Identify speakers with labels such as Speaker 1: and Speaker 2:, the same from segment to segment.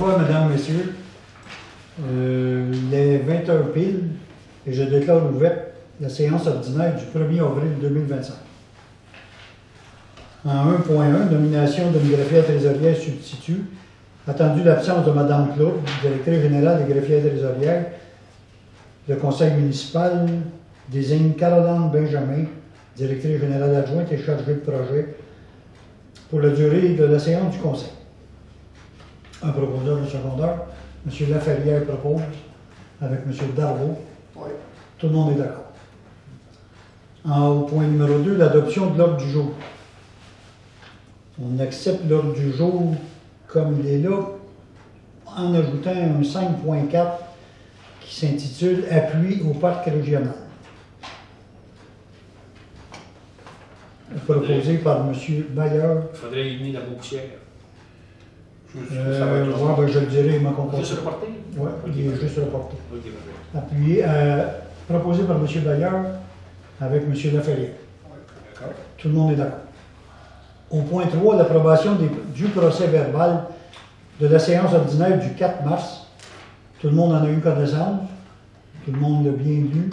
Speaker 1: Bonsoir, mesdames, messieurs. Il est 20h pile et je déclare ouverte la séance ordinaire du 1er avril 2025. En 1.1, nomination de greffière trésorière substitut. Attendu l'absence de Mme Claude, directrice générale des greffières trésorières, le conseil municipal désigne Caroline Benjamin, directrice générale adjointe et chargée de projet, pour la durée de la séance du conseil. Un proposeur, un secondeur. M. Laferrière propose, avec M. Darvaux. Oui. Tout le monde est d'accord. Au point numéro 2, l'adoption de l'ordre du jour. On accepte l'ordre du jour comme il est là, en ajoutant un 5.4 qui s'intitule « Appui au parc régional ». Proposé par M. Bailleur.
Speaker 2: Il faudrait éliminer la bouquière.
Speaker 1: Je le dirai, il m'a compris.
Speaker 2: Juste reporté?
Speaker 1: Oui, il est juste reporté.
Speaker 2: Okay,
Speaker 1: appuyé, proposé par M. Bailleur avec M. Laferrière.
Speaker 2: D'accord.
Speaker 1: Tout le monde est d'accord. Au point 3, l'approbation du procès verbal de la séance ordinaire du 4 mars. Tout le monde en a eu connaissance. Tout le monde l'a bien lu.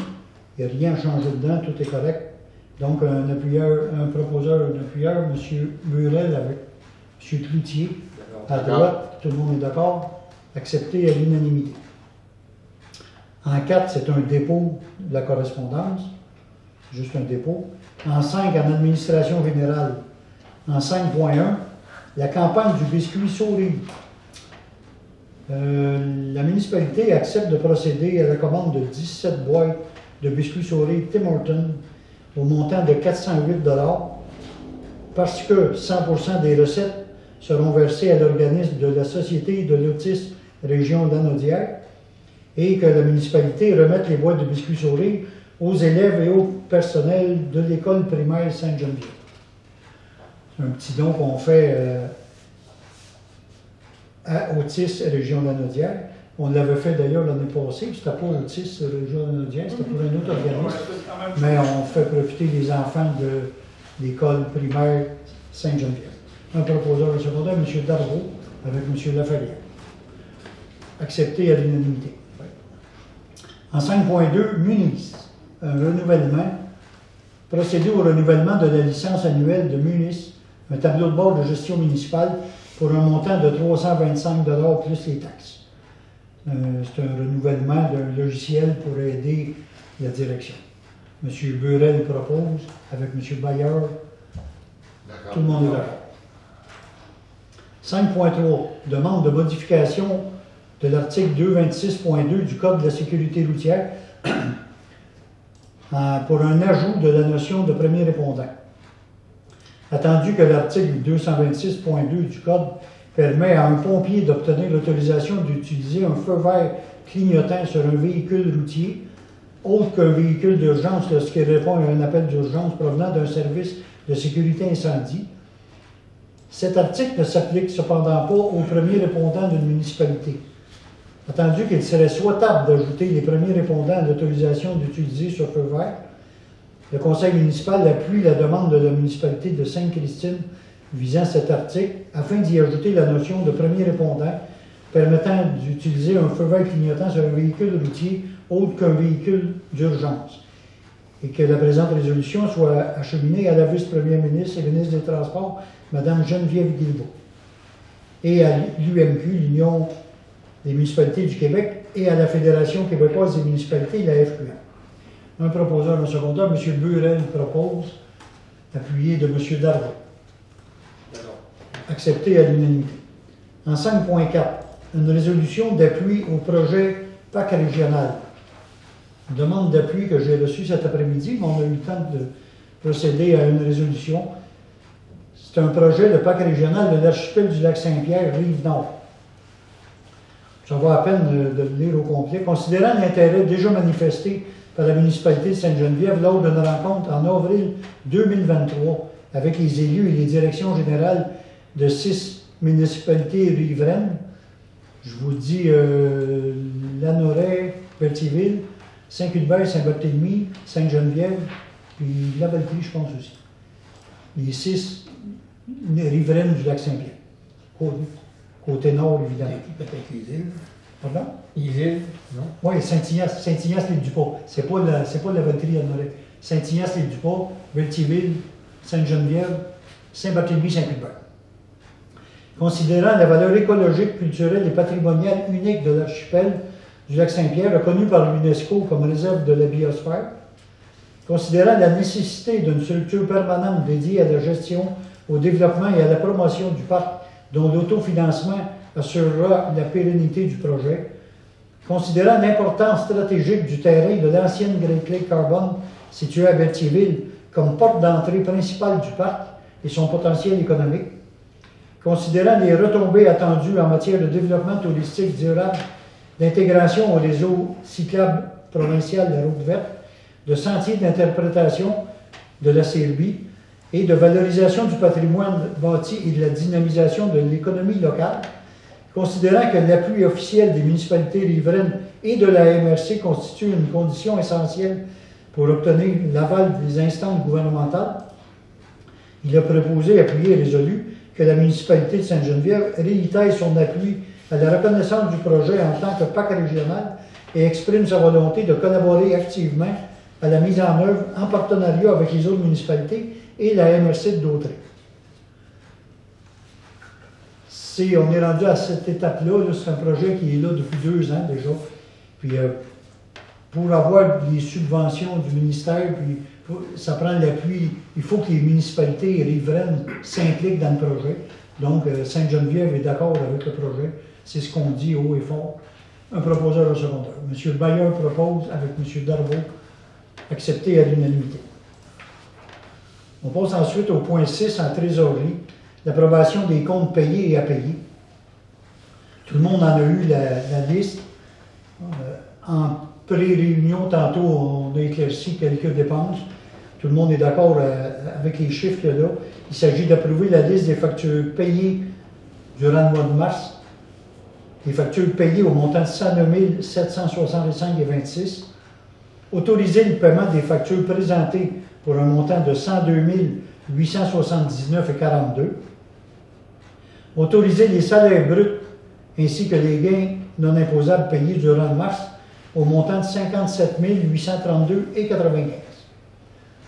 Speaker 1: Il n'y a rien à changer dedans, tout est correct. Donc, un proposeur, un appuyeur, M. Burel avec M. Cloutier. À droite, tout le monde est d'accord. Accepté à l'unanimité. En 4, c'est un dépôt de la correspondance. Juste un dépôt. En 5, en administration générale. En 5.1, la campagne du biscuit souris. La municipalité accepte de procéder à la commande de 17 boîtes de biscuits souris Tim Hortons au montant de 408 $ parce que 100% des recettes seront versées à l'organisme de la Société de l'autisme région Lanaudière et que la municipalité remette les boîtes de biscuits souris aux élèves et au personnel de l'école primaire Sainte-Geneviève. C'est un petit don qu'on fait à Autis Région Lanaudière. On l'avait fait d'ailleurs l'année passée, c'était pas Autis Région Lanaudière, c'était pour un autre organisme. Mais on fait profiter les enfants de l'école primaire Sainte-Geneviève. Un proposeur de secondaire, M. Darvaux, avec M. Laferrière. Accepté à l'unanimité. En 5.2, Munis, un renouvellement. Procéder au renouvellement de la licence annuelle de Munis, un tableau de bord de gestion municipale pour un montant de 325 $ plus les taxes. C'est un renouvellement d'un logiciel pour aider la direction. M. Burel propose avec M. Bailleur. Tout le monde est d'accord. 5.3. Demande de modification de l'article 226.2 du Code de la sécurité routière pour un ajout de la notion de premier répondant. Attendu que l'article 226.2 du Code permet à un pompier d'obtenir l'autorisation d'utiliser un feu vert clignotant sur un véhicule routier, autre qu'un véhicule d'urgence lorsqu'il répond à un appel d'urgence provenant d'un service de sécurité incendie. Cet article ne s'applique cependant pas aux premiers répondants d'une municipalité. Attendu qu'il serait souhaitable d'ajouter les premiers répondants à l'autorisation d'utiliser ce feu vert, le conseil municipal appuie la demande de la municipalité de Sainte-Christine visant cet article afin d'y ajouter la notion de premier répondant permettant d'utiliser un feu vert clignotant sur un véhicule routier autre qu'un véhicule d'urgence et que la présente résolution soit acheminée à la vice-première ministre et ministre des Transports, Mme Geneviève Guilbeault, et à l'UMQ, l'Union des municipalités du Québec, et à la Fédération québécoise des municipalités, la FQM. Un proposeur, un secondaire, M. Burel propose, appuyé de M. Darvaux. Accepté à l'unanimité. En 5.4, une résolution d'appui au projet PAC régional. Une demande d'appui que j'ai reçue cet après-midi, mais on a eu le temps de procéder à une résolution. C'est un projet de PAC régional de l'archipel du Lac-Saint-Pierre, Rive-Nord. Ça va à peine de le lire au complet. Considérant l'intérêt déjà manifesté par la municipalité de Sainte-Geneviève lors d'une rencontre en avril 2023 avec les élus et les directions générales de 6 municipalités riveraines, je vous dis Lanoraie, Berthierville, Saint-Cuthbert, Saint-Barthélemy, Sainte-Geneviève, puis La Valtrie, je pense aussi. Les 6 riveraines du Lac-Saint-Pierre. côté nord, évidemment.
Speaker 3: Peut-être les îles.
Speaker 1: Pardon?
Speaker 3: Les îles, non?
Speaker 1: Oui, Saint-Ignace, Saint-Ignace-les-du-Pas. C'est pas la Valterie à Noret. Saint-Ignace-les-du-Pas, Belthierville, Sainte-Geneviève, Saint-Barthélemy, Saint-Cuthbert. Considérant la valeur écologique, culturelle et patrimoniale unique de l'archipel du lac Saint-Pierre, reconnu par l'UNESCO comme réserve de la biosphère, considérant la nécessité d'une structure permanente dédiée à la gestion, au développement et à la promotion du parc, dont l'autofinancement assurera la pérennité du projet, considérant l'importance stratégique du terrain de l'ancienne Great Lake Carbon située à Belthierville comme porte d'entrée principale du parc et son potentiel économique, considérant les retombées attendues en matière de développement touristique durable, d'intégration au réseau cyclable provincial de la route verte, de sentiers d'interprétation de la CRB et de valorisation du patrimoine bâti et de la dynamisation de l'économie locale, considérant que l'appui officiel des municipalités riveraines et de la MRC constitue une condition essentielle pour obtenir l'aval des instances gouvernementales, il a proposé et appuyé et résolu que la municipalité de Sainte-Geneviève réitère son appui à la reconnaissance du projet en tant que parc régional et exprime sa volonté de collaborer activement à la mise en œuvre en partenariat avec les autres municipalités et la MRC de Dautrey. On est rendu à cette étape-là, c'est un projet qui est là depuis 2 ans déjà. Puis pour avoir les subventions du ministère, puis ça prend l'appui, il faut que les municipalités et riveraines s'impliquent dans le projet. Donc Sainte-Geneviève est d'accord avec le projet, c'est ce qu'on dit haut et fort. Un proposeur au secondaire. M. Bayer propose avec M. Darvaux, accepté à l'unanimité. On passe ensuite au point 6 en trésorerie, l'approbation des comptes payés et à payer. Tout le monde en a eu la liste. En pré-réunion, tantôt, on a éclairci quelques dépenses. Tout le monde est d'accord avec les chiffres qu'il y a là. Il s'agit d'approuver la liste des factures payées durant le mois de mars. Les factures payées au montant de 109 765,26. Autoriser le paiement des factures présentées pour un montant de 102 879,42. Autoriser les salaires bruts ainsi que les gains non imposables payés durant le mars au montant de 57 832,95.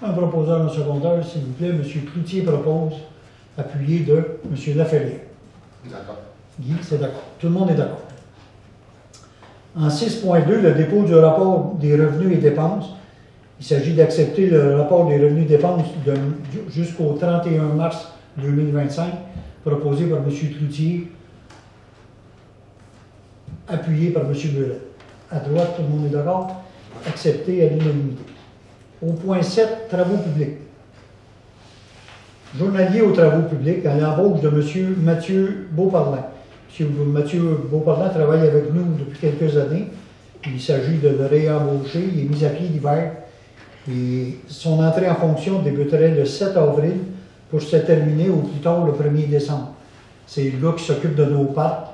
Speaker 1: Un proposeur en secondaire, s'il vous plaît, M. Cloutier propose, appuyé de M. Laferrière.
Speaker 2: D'accord.
Speaker 1: Guy, c'est d'accord. Tout le monde est d'accord. En 6.2, le dépôt du rapport des revenus et dépenses. Il s'agit d'accepter le rapport des revenus et dépenses jusqu'au 31 mars 2025, proposé par M. Cloutier, appuyé par M. Burel. À droite, tout le monde est d'accord? Accepté à l'unanimité. Au point 7, travaux publics. Journalier aux travaux publics à l'embauche de M. Mathieu Beauparlant. M. Mathieu Beauparlant travaille avec nous depuis quelques années. Il s'agit de le réembaucher. Il est mis à pied l'hiver. Et son entrée en fonction débuterait le 7 avril pour se terminer au plus tard le 1er décembre. C'est le gars qui s'occupe de nos parcs.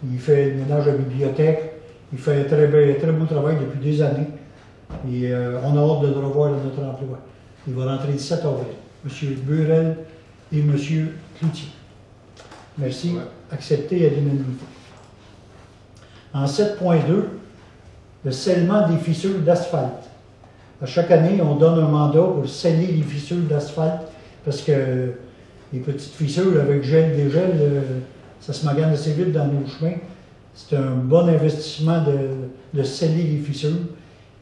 Speaker 1: Il fait le ménage à la bibliothèque. Il fait un très beau travail depuis des années. Et on a hâte de le revoir dans notre emploi. Il va rentrer le 7 avril. M. Burel et M. Cloutier. Merci. Ouais. Accepté à l'unanimité. En 7.2, le scellement des fissures d'asphalte. À chaque année, on donne un mandat pour sceller les fissures d'asphalte parce que les petites fissures avec gel, dégel, ça se magane assez vite dans nos chemins. C'est un bon investissement de sceller les fissures.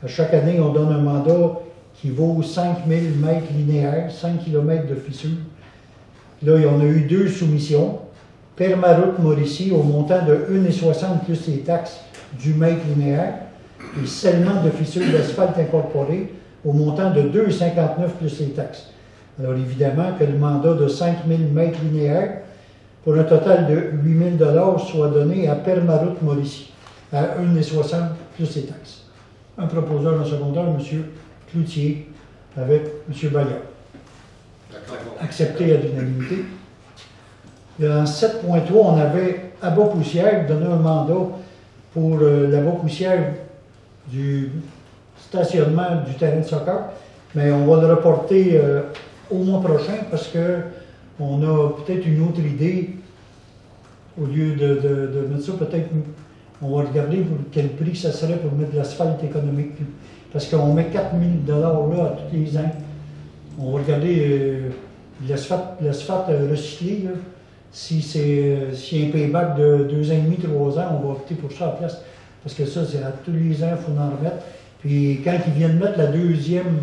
Speaker 1: À chaque année, on donne un mandat qui vaut 5000 mètres linéaires, 5 km de fissures. Là, on a eu 2 soumissions. Permaroute Mauricie au montant de 1,60 plus les taxes du mètre linéaire. Et scellement de fissures d'asphalte incorporées au montant de 2,59 plus les taxes. Alors évidemment que le mandat de 5000 mètres linéaires pour un total de 8 000 soit donné à Permaroute Mauricie à 1,60 plus les taxes. Un proposeur en secondaire, M. Cloutier, avec M. Bayard. Accepté à l'unanimité. En 7.3, on avait à Bas-Poussière donné un mandat pour la Bas-Poussière du stationnement du terrain de soccer, mais on va le reporter au mois prochain parce qu'on a peut-être une autre idée Au lieu de mettre ça, peut-être on va regarder pour quel prix ça serait pour mettre de l'asphalte économique. Parce qu'on met 4 000 $ là à tous les ans. On va regarder l'asphalte recyclé. Là. Si y a un payback de 2 ans et demi, 3 ans, on va opter pour ça à la place. Parce que ça, c'est à tous les ans, il faut en remettre. Puis quand ils viennent mettre la deuxième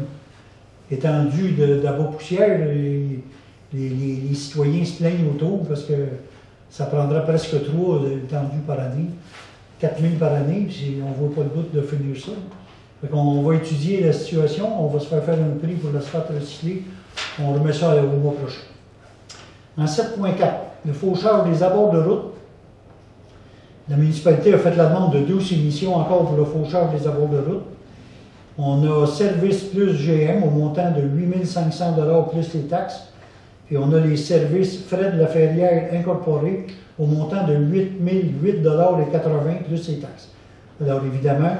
Speaker 1: étendue de la poussière, les citoyens se plaignent autour parce que ça prendra presque 3 étendues par année, 4 000 par année, puis on ne voit pas le bout de finir ça. Fait qu'on va étudier la situation, on va se faire un prix pour l'asphalte recyclé, on remet ça au mois prochain. En 7.4, le fauchage des abords de route. La municipalité a fait la demande de 2 soumissions encore pour le fauchage des abords de route. On a Service plus GM au montant de 8 500 $ plus les taxes. Puis on a les services frais de la ferrière incorporés au montant de 8 008 $ et 80 plus les taxes. Alors évidemment,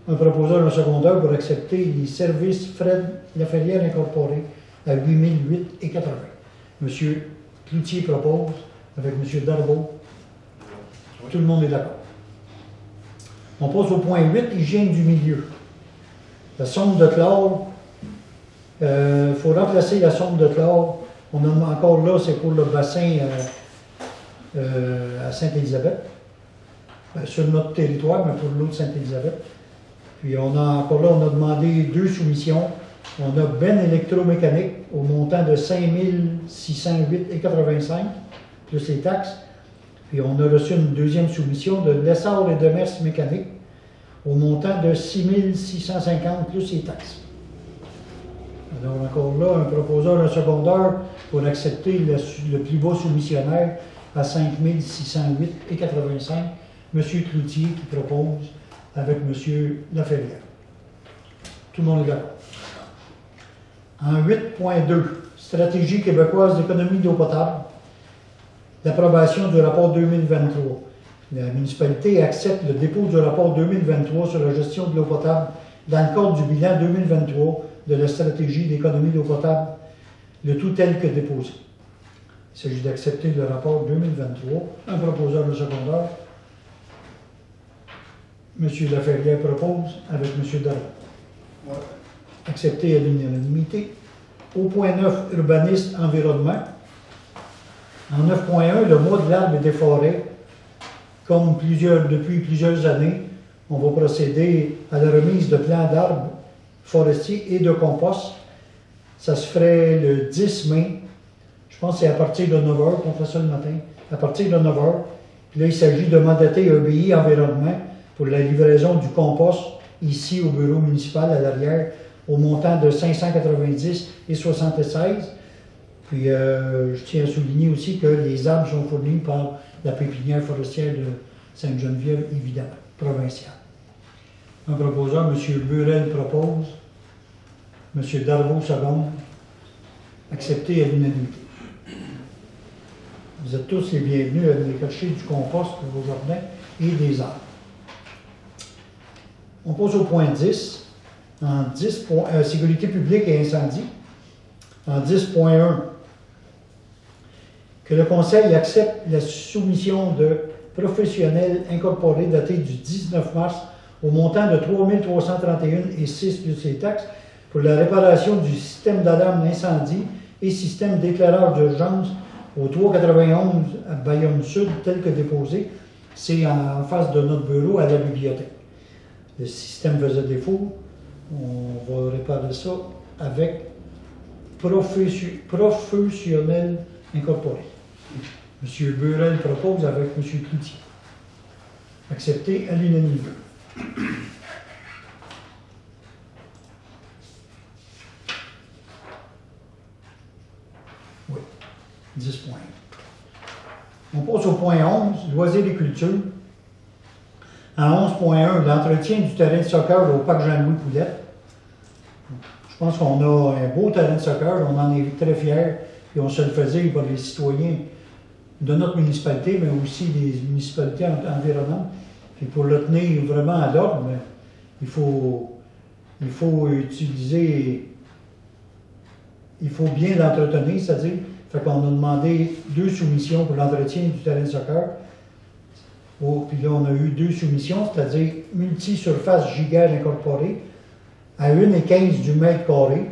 Speaker 1: un proposeur en secondaire pour accepter les services frais de la ferrière incorporés à 8 008 et 80. Monsieur Cloutier propose avec M. Darbo. Tout le monde est d'accord. On passe au point 8, hygiène du milieu. La sonde de chlore, il faut remplacer la sonde de chlore. On a encore là, c'est pour le bassin à Sainte-Élisabeth, sur notre territoire, mais pour l'eau de Sainte-Élisabeth. Puis on a encore là, on a demandé 2 soumissions. On a Ben électromécanique au montant de 5 608 et 85, plus les taxes. Puis on a reçu une deuxième soumission de Lessard et Demers mécanique au montant de 6 650 plus les taxes. Alors encore là, un proposeur, un secondaire pour accepter le plus bas soumissionnaire à 5 608 et 85, M. Cloutier qui propose avec M. Laferrière. Tout le monde est d'accord. En 8.2, stratégie québécoise d'économie d'eau potable, l'approbation du rapport 2023. La municipalité accepte le dépôt du rapport 2023 sur la gestion de l'eau potable dans le cadre du bilan 2023 de la stratégie d'économie d'eau potable, le tout tel que déposé. Il s'agit d'accepter le rapport 2023. Un proposeur de secondaire, M. Laferrière propose avec M. Darbo.
Speaker 3: Ouais.
Speaker 1: Accepté à l'unanimité. Au point 9, urbanisme, environnement. En 9.1, le mois de l'arbre et des forêts. Comme depuis plusieurs années, on va procéder à la remise de plants d'arbres forestiers et de compost. Ça se ferait le 10 mai. Je pense que c'est à partir de 9h qu'on fait ça le matin. À partir de 9h. Puis là, il s'agit de mandater EBI Environnement pour la livraison du compost ici au bureau municipal à l'arrière au montant de 590 et 76. Puis je tiens à souligner aussi que les arbres sont fournis par la pépinière forestière de Sainte-Geneviève, évidemment, provinciale. Un proposeur, M. Burel propose, M. Darbo seconde, accepté à l'unanimité. Vous êtes tous les bienvenus à venir chercher du compost pour vos jardins et des arbres. On passe au point 10. En 10. Sécurité publique et incendie. En 10.1. Que le Conseil accepte la soumission de professionnels incorporés datée du 19 mars au montant de 3 331 et 6 plus les taxes pour la réparation du système d'alarme d'incendie et système d'éclairage d'urgence au 391 à Bayonne Sud, tel que déposé. C'est en face de notre bureau à la bibliothèque. Le système faisait défaut. On va réparer ça avec professionnels incorporés. M. Burel propose avec M. Cloutier. Accepté à l'unanimité. Oui, 10 points. On passe au point 11, loisirs et culture. En 11.1, l'entretien du terrain de soccer au parc Jean-Louis Poulette. Je pense qu'on a un beau terrain de soccer, on en est très fiers, et on se le faisait par les citoyens de notre municipalité, mais aussi des municipalités environnantes. Puis pour le tenir vraiment à l'ordre, il faut utiliser, il faut bien l'entretenir, c'est-à-dire Fait qu'on a demandé 2 soumissions pour l'entretien du terrain de soccer. Oh, puis là, on a eu 2 soumissions, c'est-à-dire multi-surface gigaire incorporée à 1,15 du mètre carré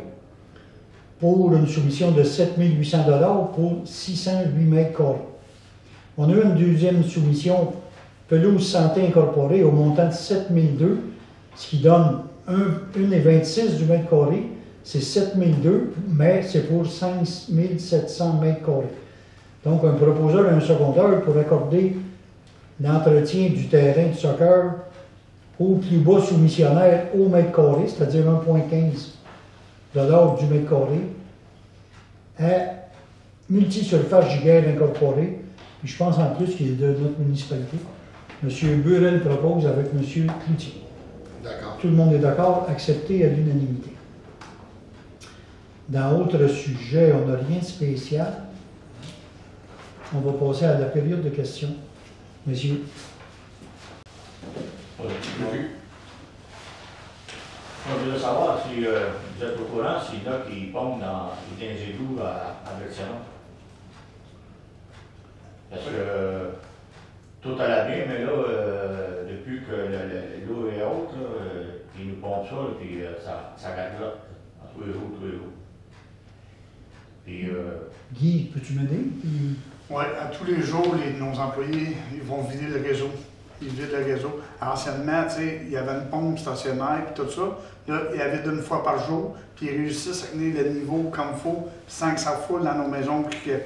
Speaker 1: pour une soumission de 7 800 $ pour 608 mètres carrés. On a eu une deuxième soumission, pelouse santé incorporée au montant de 7 002, ce qui donne 1,26 du mètre carré. C'est 7 002, mais c'est pour 5 700 mètres carrés. Donc, un proposeur et un secondeur pour accorder l'entretien du terrain de soccer au plus bas soumissionnaire au mètre carré, c'est-à-dire 1,15 $ du mètre carré, à multi-surface gigaire incorporée. Puis je pense en plus qu'il est de notre municipalité. M. Burel propose avec M. Cloutier.
Speaker 4: D'accord.
Speaker 1: Tout le monde est d'accord, accepté à l'unanimité. Dans autre sujet, on n'a rien de spécial. On va passer à la période de questions. Monsieur.
Speaker 5: Oui. Je voudrais savoir si vous êtes au courant s'il y en a qui pompent dans les égouts à Bertillon. Parce que tout allait bien, mais là, depuis que l'eau est haute, ils nous pompent ça, puis ça gaglotte tous les jours. Puis,
Speaker 1: Guy, peux-tu m'aider?
Speaker 6: Oui, à tous les jours, nos employés, ils vont vider le réseau. Ils vident le réseau. Anciennement, tu sais, il y avait une pompe stationnaire et tout ça. Là, ils la vident une fois par jour, puis ils réussissent à tenir le niveau comme il faut, sans que ça foule dans nos maisons. Puis que,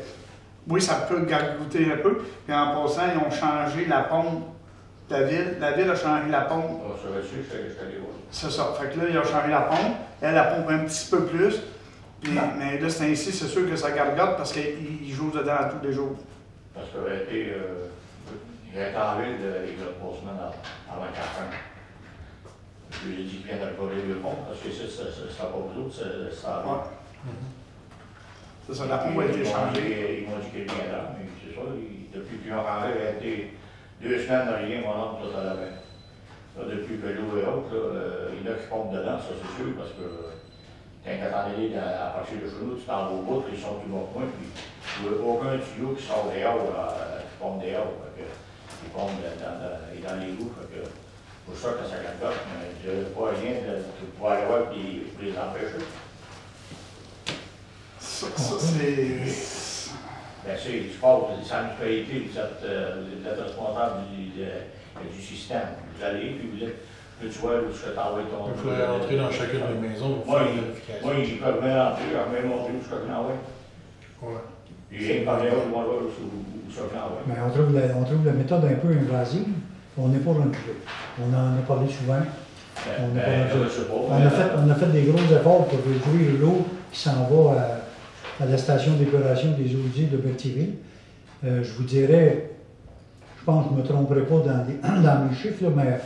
Speaker 6: oui, ça peut gargouiller un peu. Puis en passant, ils ont changé la pompe. La ville a changé la pompe.
Speaker 5: on se reçu, je allé voir.
Speaker 6: C'est ça. Fait que là, ils ont changé la pompe. Elle pompe un petit peu plus. Puis, mais là, c'est ainsi, c'est sûr que ça gargote parce qu'ils jouent dedans tous les jours.
Speaker 5: Parce que il a été en ville il y a 3 semaines avant 4 ans. Je lui ai dit qu'il vient de recoller le pont, parce que ça sera pas vous autres, ça.
Speaker 6: Ouais. C'est ça, la pompe a été changée.
Speaker 5: Ils m'ont dit qu'il viendra, mais c'est ça, depuis qu'ils ont rentré, il a été 2 semaines de rien, mon oncle, ça allait bien. Là, depuis que l'eau est haute, il y en a qui pompent dedans, ça c'est sûr, parce que quand tu attends les à partir de chez nous, tu t'en vas au bout, ils sont tout bon point, puis tu veux aucun tuyau qui sort dehors, qui pompe dehors. Ils pompent dans les roues, c'est pour ça que ça gargote, mais je ne vois rien de pouvoir aller voir pour les empêcher.
Speaker 6: Ça, c'est.
Speaker 5: Ben, c'est du sport, c'est la mutualité, vous êtes responsable du système. Vous allez, puis vous êtes. Là, tu vois, où je t'envoie ton.
Speaker 7: Il faudrait rentrer dans chacune des maisons pour faire une vérification.
Speaker 5: Moi, ils peuvent même rentrer, leur même montrer où je peux l'envoyer.
Speaker 7: Ouais.
Speaker 5: Puis, ils parlent où ils vont voir où je peux l'envoyer.
Speaker 1: Mais on trouve la méthode un peu invasive. On n'est pas reculé. On en a parlé souvent. On a fait des gros efforts pour réduire l'eau qui s'en va à la station d'épuration des eaux usées de Berthierville. Je vous dirais, je pense que je ne me tromperai pas dans mes chiffres, là, mais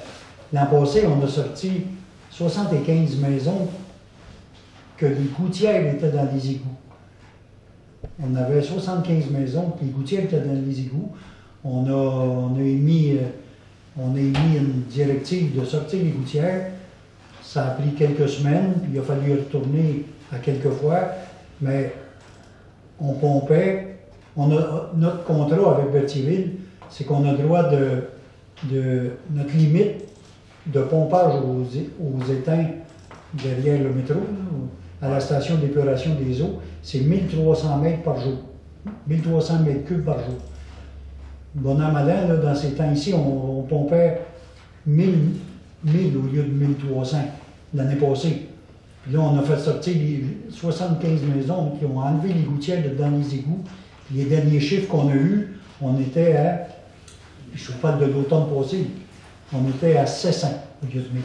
Speaker 1: l'an passé, on a sorti 75 maisons que les gouttières étaient dans les égouts. On avait 75 maisons, puis les gouttières étaient dans les égouts. On a émis une directive de sortir les gouttières. Ça a pris quelques semaines, puis il a fallu y retourner à quelques fois, mais on pompait. Notre contrat avec Berthierville, c'est qu'on a le droit notre limite de pompage aux étangs derrière le métro, là, à la station d'épuration des eaux, c'est 1300 mètres par jour. 1300 mètres cubes par jour. Bon an, mal an, là, dans ces temps ici, on pompait 1000 au lieu de 1300 l'année passée. Puis là, on a fait sortir les 75 maisons qui ont enlevé les gouttières dans les égouts. Puis les derniers chiffres qu'on a eus, on était à, je vous parle de l'automne passé, on était à 700 au lieu de 1000.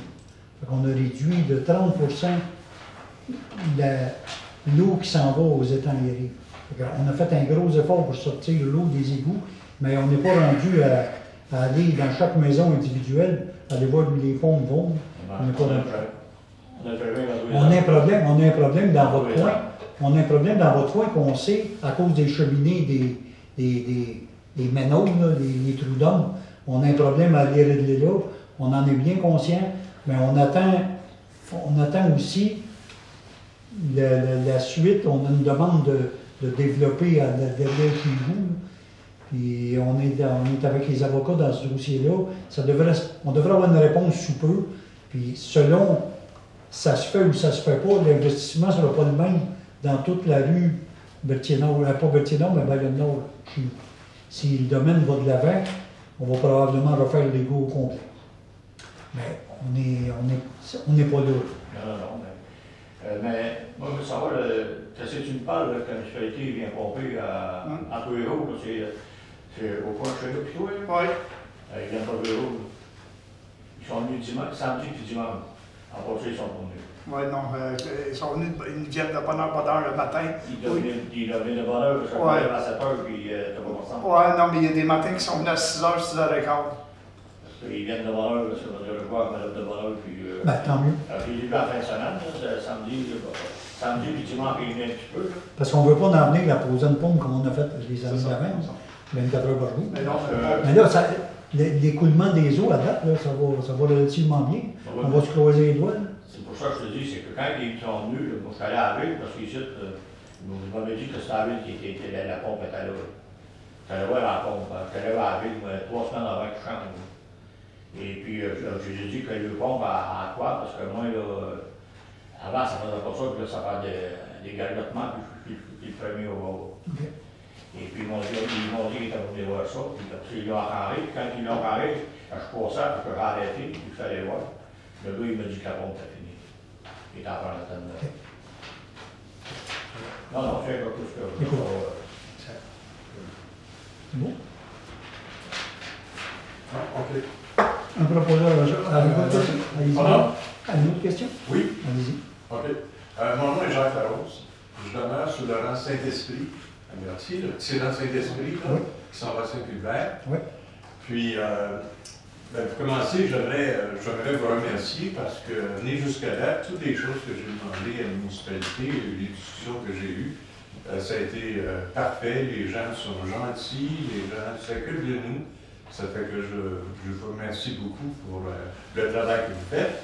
Speaker 1: On a réduit de 30 l'eau qui s'en va aux étangs aérés. On a fait un gros effort pour sortir l'eau des égouts, mais on n'est pas rendu à aller dans chaque maison individuelle, aller voir où les pompes vont. On n'est pas rendu. On a un problème dans votre coin. On a un problème dans votre coin qu'on sait à cause des cheminées, des ménaux, les trous d'hommes. On a un problème à les régler là. On en est bien conscient, mais on attend aussi la suite. On a une demande développer derrière chez vous. Puis on est avec les avocats dans ce dossier-là. On devrait avoir une réponse sous peu. Puis selon ça se fait ou ça se fait pas, l'investissement ne sera pas le même dans toute la rue Berthier-Nord, pas Berthier-Nord, mais Bayonne-Nord. Si le domaine va de l'avant, on va probablement refaire les go au complet. Mais on n'est pas là.
Speaker 5: Non, mais moi, je veux savoir, qu'est-ce que tu me parles, que la municipalité vient pomper à tous les jours, c'est au point de chez nous, puis toi,
Speaker 6: Oui.
Speaker 5: ils viennent pas tous les jours. Ils sont venus dimanche, samedi puis dimanche. En passé, ils sont venus.
Speaker 6: Oui, non, ils sont venus, ils viennent de bonne heure le matin.
Speaker 5: Ils doivent venir de bonne heure, parce qu'on arrive à 7 heures, puis t'as pas ensemble.
Speaker 6: Oui, non, mais il y a des matins qui sont venus à 6h, 6h15.
Speaker 5: Parce qu'ils viennent de bonne heure, parce que je vois madame de bonne heure, puis...
Speaker 1: Tant mieux.
Speaker 5: J'ai vu la fin de semaine, samedi puis dimanche, ils viennent un petit peu.
Speaker 1: Parce qu'on ne veut pas en venir à poser une pompe comme on a fait les années d'avant, 24 heures par jour.
Speaker 6: Mais non,
Speaker 1: Mais là, l'écoulement des eaux à date, là, ça va relativement bien. On va se croiser les doigts. Là.
Speaker 5: C'est pour ça que je te dis, c'est que quand ils sont venus, moi je suis allé à la ville, parce qu'ici, ils m'avaient dit que c'était la ville qui était la pompe était là. Je suis allé voir la pompe, je suis allé voir la ville 3 semaines avant que je change. Et puis, j'ai dit que le pompe à quoi, parce que moi, là, avant, ça faisait pas ça, puis là, ça fait des galgotements, puis le premier au haut.
Speaker 1: Okay.
Speaker 5: Et puis, ils m'ont dit qu'ils étaient venus voir ça, puis ils l'ont arrangé, puis quand ils l'ont arrangé, je passais, puis j'ai arrêté, puis il fallait voir. Le gars, il m'a dit que la pompe était finie. Il était en train d'attendre.
Speaker 1: Okay.
Speaker 5: Non, c'est un peu plus que ça.
Speaker 1: C'est bon?
Speaker 7: OK.
Speaker 1: Un proposeur, avez-vous une question? Allez-y.
Speaker 7: Pardon?
Speaker 1: Une autre question?
Speaker 7: Oui.
Speaker 1: Allez-y.
Speaker 7: OK. Mon nom est Jacques Larose. Je demeure sur le rang Saint-Esprit, à Mercier, le petit rang Saint-Esprit, là,
Speaker 1: Oui.
Speaker 7: qui s'en va à Saint-Culbert.
Speaker 1: Oui.
Speaker 7: Puis, pour commencer, j'aimerais vous remercier parce que, né jusqu'à date, toutes les choses que j'ai demandées à la municipalité, les discussions que j'ai eues, ça a été parfait. Les gens sont gentils, les gens s'occupent de nous. Ça fait que je vous remercie beaucoup pour le travail que vous faites.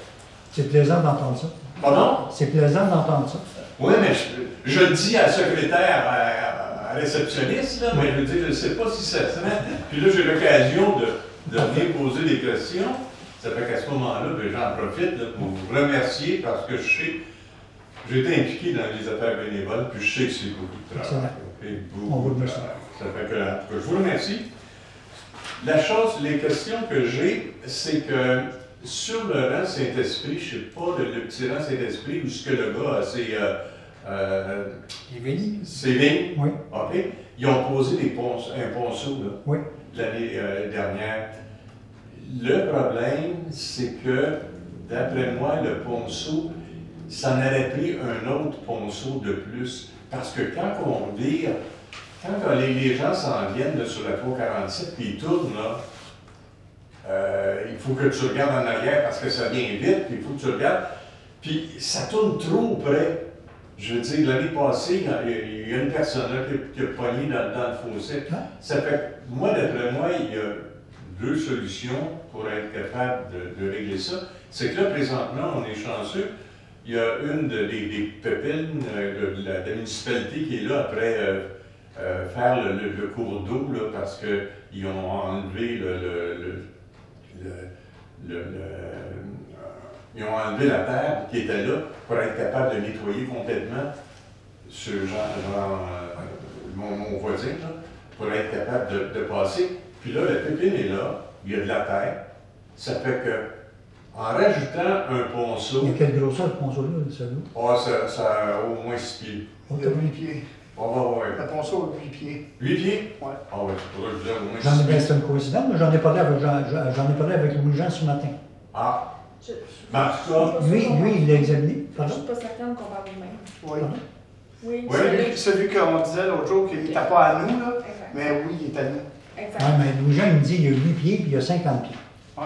Speaker 1: C'est plaisant d'entendre ça.
Speaker 7: Pardon?
Speaker 1: C'est plaisant d'entendre ça.
Speaker 7: Oui, mais je le dis à la secrétaire, à la réceptionniste, là, mais je veux dire, je ne sais pas si ça se met. Puis là, j'ai l'occasion de venir poser des questions. Ça fait qu'à ce moment-là, ben, j'en profite là, pour vous remercier parce que je sais, j'ai été impliqué dans les affaires bénévoles, puis je sais que c'est beaucoup de travail.
Speaker 1: On vous remercie.
Speaker 7: Ça fait que, je vous remercie. Les questions que j'ai, c'est que sur le rang Saint-Esprit, je ne sais pas, le petit rang Saint-Esprit, où ce que le gars a ses vignes,
Speaker 1: Oui.
Speaker 7: OK? Ils ont posé un ponceau là,
Speaker 1: Oui.
Speaker 7: l'année dernière. Le problème, c'est que, d'après moi, le ponceau, ça en aurait pris un autre ponceau de plus. Parce que quand on vire, quand les gens s'en viennent là, sur la 347 puis ils tournent, là, il faut que tu regardes en arrière parce que ça vient vite, puis il faut que tu regardes. Puis ça tourne trop près. Je veux dire, l'année passée, il y a une personne là, qui a pogné dans le fossé. Ça fait, moi, d'après moi, il y a deux solutions pour être capable de régler ça. C'est que là, présentement, on est chanceux. Il y a une des pépines de la municipalité qui est là après faire le cours d'eau, là, parce qu'ils ont enlevé ils ont enlevé la terre qui était là pour être capable de nettoyer complètement mon voisin, là, pour être capable de passer. Puis là, la pépine est là, il y a de la terre. Ça fait que, en rajoutant un ponceau...
Speaker 1: Il y a quelle grosseur le ponceau-là, celui-là?
Speaker 7: Ça a au moins 6 pieds.
Speaker 6: Il y a 8 pieds.
Speaker 7: On va voir.
Speaker 6: Le ponceau a 8 pieds.
Speaker 7: 8 pieds?
Speaker 6: Oui.
Speaker 7: Ah oui, c'est pour ça que je disais au moins 6 pieds.
Speaker 1: C'est une coïncidence, mais j'en ai parlé avec Louis-Jean ce matin.
Speaker 7: Ah! Mais en tout cas...
Speaker 1: Lui, il l'a examiné.
Speaker 4: Je ne suis pas certaine qu'on parle du même.
Speaker 6: Oui.
Speaker 4: Oui,
Speaker 7: Oui.
Speaker 6: Celui qu'on disait l'autre jour qu'il n'était pas à nous, là,
Speaker 4: Exact.
Speaker 6: mais oui, il est à nous.
Speaker 4: Exact.
Speaker 1: Oui, mais Louis-Jean, il me dit qu'il y a 8 pieds puis il y a 50 pieds.
Speaker 6: Ouais.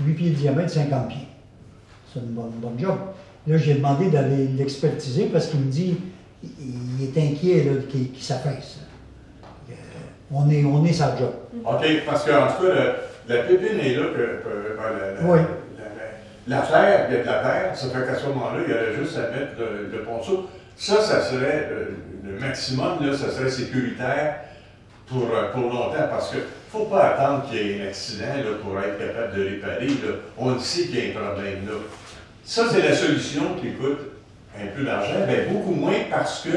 Speaker 1: 8 pieds de diamètre, 50 pieds. C'est une bonne job. Là, j'ai demandé d'aller l'expertiser parce qu'il me dit il est inquiet qu'il s'affaisse. On est sa job.
Speaker 7: OK, parce qu'en tout cas, la pépine est là
Speaker 1: Oui.
Speaker 7: La terre, il y a de la terre, ça fait qu'à ce moment-là, il y aurait juste à mettre le ponceau. Ça serait le maximum, là, ça serait sécuritaire pour longtemps, parce qu'il ne faut pas attendre qu'il y ait un accident là, pour être capable de réparer. Là. On le sait qu'il y a un problème là. Ça, c'est la solution qui coûte un peu d'argent, mais beaucoup moins parce qu'il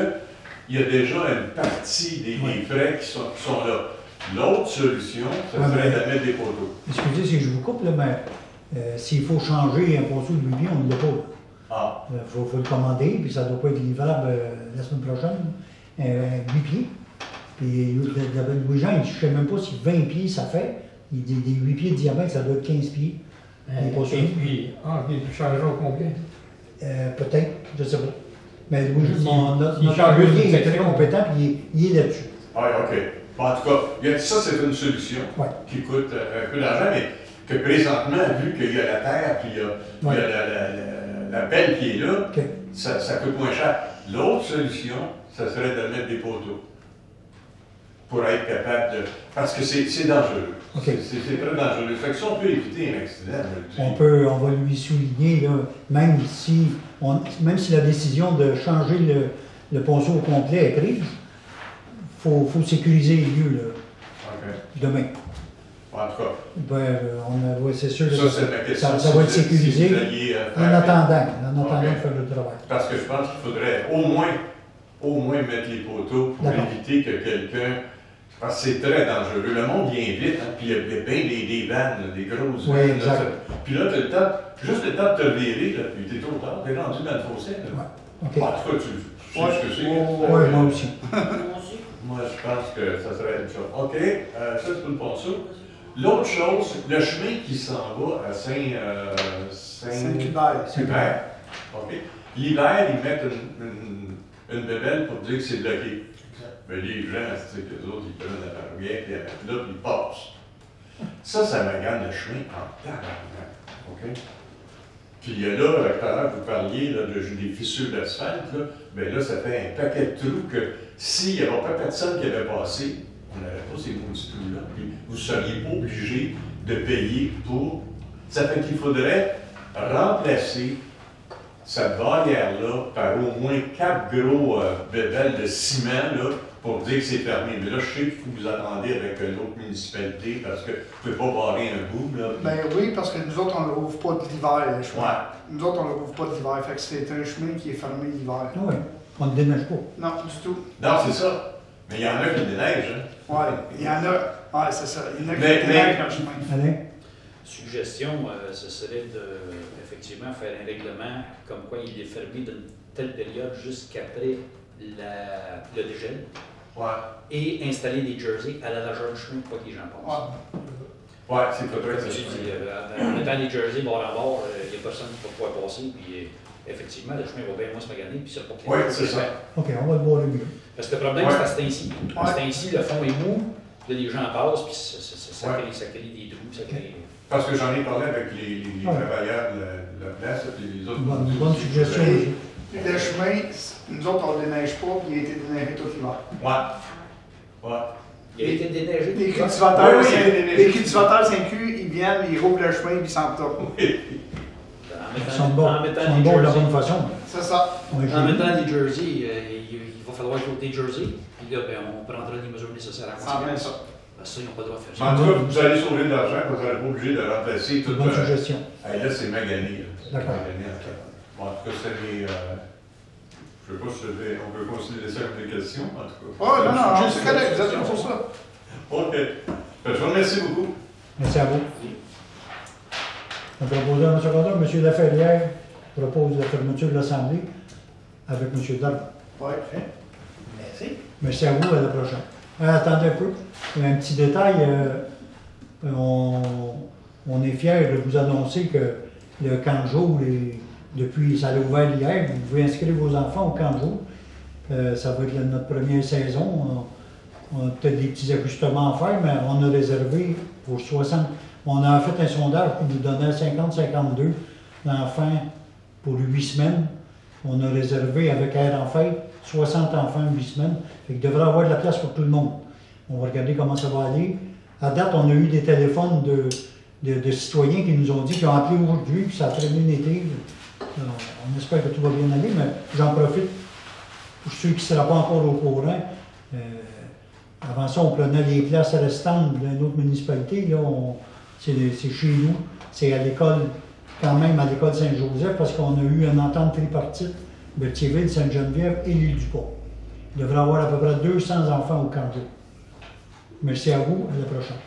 Speaker 7: y a déjà une partie des frais qui sont là. L'autre solution, ça serait de mettre des poteaux.
Speaker 1: Excusez si je vous coupe, là, mais s'il faut changer un ponceau de 8 pieds, on ne l'a pas.
Speaker 7: Ah.
Speaker 1: Il faut le commander, puis ça ne doit pas être livrable la semaine prochaine. 8 pieds. Puis Louis-Jean, je ne sais même pas si 20 pieds ça fait. Des 8 pieds de diamètre, ça doit être 15 pieds.
Speaker 3: Et puis, il changera au complet.
Speaker 1: Peut-être, je ne sais pas. Mais notre
Speaker 3: change
Speaker 1: employé
Speaker 3: juste
Speaker 1: est très
Speaker 3: section.
Speaker 1: compétent, puis il est là-dessus.
Speaker 7: Oui, OK. Bon, en tout cas, ça, c'est une solution
Speaker 1: Ouais.
Speaker 7: qui coûte un peu d'argent, mais que présentement, vu qu'il y a la terre, puis il y a la pelle qui est là,
Speaker 1: OK.
Speaker 7: ça coûte moins cher. L'autre solution, ça serait de mettre des poteaux pour être capable de... Parce que c'est dangereux.
Speaker 1: OK.
Speaker 7: C'est très dangereux. Fait que si on peut éviter un accident,
Speaker 1: On va lui souligner, là, même si la décision de changer le ponceau au complet est prise, il faut sécuriser les lieux là,
Speaker 7: OK.
Speaker 1: demain.
Speaker 7: En tout cas,
Speaker 1: C'est sûr
Speaker 7: ça, c'est ma question.
Speaker 1: ça va être
Speaker 7: Si
Speaker 1: sécurisé
Speaker 7: vous alliez,
Speaker 1: en attendant
Speaker 7: OK.
Speaker 1: de faire le travail.
Speaker 7: Parce que je pense qu'il faudrait au moins mettre les poteaux pour
Speaker 1: D'accord.
Speaker 7: éviter que quelqu'un... Parce que c'est très dangereux. Le monde vient vite, hein, puis il y a bien des vannes, des grosses
Speaker 1: Oui,
Speaker 7: vannes.
Speaker 1: exact.
Speaker 7: Là, puis là, tu as juste le temps de te virer, là, puis t'es trop tard, t'es rendu dans le fossé. Là.
Speaker 1: Ouais. OK.
Speaker 7: Bon, en tout cas, tu sais ce que c'est.
Speaker 1: Oui, moi aussi.
Speaker 7: Moi, je pense que ça serait une chose. OK, ça, c'est pour le ponceau. L'autre chose, le chemin qui s'en va à
Speaker 6: Saint-Hubert.
Speaker 7: Saint-Hubert. OK. L'hiver, ils mettent une bébelle pour dire que c'est bloqué. Mais les gens, tu sais, qu'eux autres, ils prennent la barrière, puis ils la mettent là, puis ils passent. Ça magane le chemin en tabarnak. OK? Puis là, tout à l'heure, vous parliez là, des fissures d'asphalte, là, bien là, ça fait un paquet de trous que s'il n'y avait pas personne qui avait passé, on n'aurait pas ces maudits trous-là, puis vous seriez obligé de payer pour. Ça fait qu'il faudrait remplacer cette barrière-là par au moins 4 gros bébelles de ciment là, pour dire que c'est fermé. Mais là, je sais qu'il faut vous attendez avec l'autre municipalité parce que vous ne pouvez pas barrer un bout. Là, puis...
Speaker 6: Ben oui, parce que nous autres, on ne rouvre pas de l'hiver, le chemin.
Speaker 7: Ouais.
Speaker 6: Nous autres, on ne rouvre pas de l'hiver. Fait que c'est un chemin qui est fermé l'hiver.
Speaker 1: Oui, on ne déneige pas.
Speaker 6: Non, du tout.
Speaker 7: Non, c'est ça. Mais il y en a qui déneigent. Hein.
Speaker 6: Oui, il y en a. Oui, c'est ça. Il y en a qui
Speaker 7: Mais-
Speaker 6: déneigent le chemin.
Speaker 1: Alain?
Speaker 2: Suggestion, ce serait de effectivement faire un règlement comme quoi il est fermé d'une telle période jusqu'après le dégel
Speaker 7: Ouais.
Speaker 2: et installer des jerseys à la largeur du chemin pour pas que les gens passent.
Speaker 6: Ouais.
Speaker 7: Ouais, c'est pas très
Speaker 2: Comme tu dis, en mettant des jerseys bord à bord, il n'y a personne qui va pouvoir passer. Puis, effectivement, le chemin va bien moins se maganer. Puis, c'est pas que
Speaker 7: Oui, c'est ça.
Speaker 1: OK, on va le boire le mieux.
Speaker 2: Parce que le problème,
Speaker 7: Ouais.
Speaker 2: c'est à cet ainsi. À cet ainsi, le fond est mou, là, les gens passent, puis ça
Speaker 7: Ouais.
Speaker 2: crée des trous. Ça crée...
Speaker 7: Parce que j'en ai parlé avec les
Speaker 1: Ouais.
Speaker 7: travailleurs de la place et les autres.
Speaker 1: Une bonne suggestion.
Speaker 6: Et le chemin, nous autres, on ne le déneige pas, puis il a été déneigé tout l'hiver.
Speaker 7: Ouais. Ouais.
Speaker 2: Il a été déneigé.
Speaker 6: Les
Speaker 2: tout ça.
Speaker 6: cultivateurs,
Speaker 7: Oui, oui, il a été déneigé.
Speaker 6: les cultivateurs Saint-Cul, ils viennent, ils rouvrent le chemin, puis ils s'en tapent.
Speaker 1: Ils sont bons.
Speaker 2: En
Speaker 1: Ils
Speaker 2: mettant
Speaker 1: sont
Speaker 2: des
Speaker 1: bons de la
Speaker 2: jerseys.
Speaker 1: bonne façon.
Speaker 6: C'est ça.
Speaker 1: Ouais,
Speaker 2: En
Speaker 1: j'ai-
Speaker 2: mettant des jerseys, il va falloir côté jersey. Puis là, ben, on prendra les mesures nécessaires à
Speaker 6: Ça en vient
Speaker 2: conséquence.
Speaker 6: ça.
Speaker 2: Parce que ça, ils n'ont pas le droit de faire
Speaker 7: Mais en
Speaker 2: ça.
Speaker 7: tout cas, vous allez sauver de l'argent, vous n'allez pas obligé de remplacer tout
Speaker 1: Bonne suggestion.
Speaker 7: Hey, là, c'est magané. Là. C'est
Speaker 1: D'accord.
Speaker 7: magané, en fait. Bon, en tout cas, c'est les. Je ne sais pas si on peut considérer ça comme des questions, en tout cas.
Speaker 6: Oh, non, non,
Speaker 7: Juste
Speaker 6: c'est correct, vous êtes
Speaker 7: une
Speaker 6: là pour ça.
Speaker 7: OK. Ben, je vous remercie beaucoup.
Speaker 1: Merci à vous. On propose à M. Rondon, M. Laferrière propose la fermeture de l'Assemblée avec M. Darbe.
Speaker 6: Oui.
Speaker 3: Merci.
Speaker 1: Merci à vous, à la prochaine. Attendez un peu. Un petit détail. On est fiers de vous annoncer que le camp de jour, depuis, ça a ouvert hier, vous pouvez inscrire vos enfants au camp de jour. Ça va être notre première saison. On a peut-être des petits ajustements à faire, mais on a réservé pour 60. On a fait un sondage qui nous donnait 50-52 d'enfants pour 8 semaines. On a réservé avec Air en fête 60 enfants 8 semaines. Fait qu'il devrait y avoir de la place pour tout le monde. On va regarder comment ça va aller. À date, on a eu des téléphones de citoyens qui nous ont dit qu'ils ont appelé aujourd'hui, puis ça a très bien été. On espère que tout va bien aller, mais j'en profite pour ceux qui ne seraient pas encore au courant, avant ça, on prenait les places restantes d'une autre municipalité. Là, c'est chez nous. C'est à l'école, quand même à l'école Saint-Joseph, parce qu'on a eu une entente tripartite, Berthierville, Sainte-Geneviève et l'Île-du-Port. Il devrait y avoir à peu près 200 enfants au camp d'eau. Merci à vous, à la prochaine.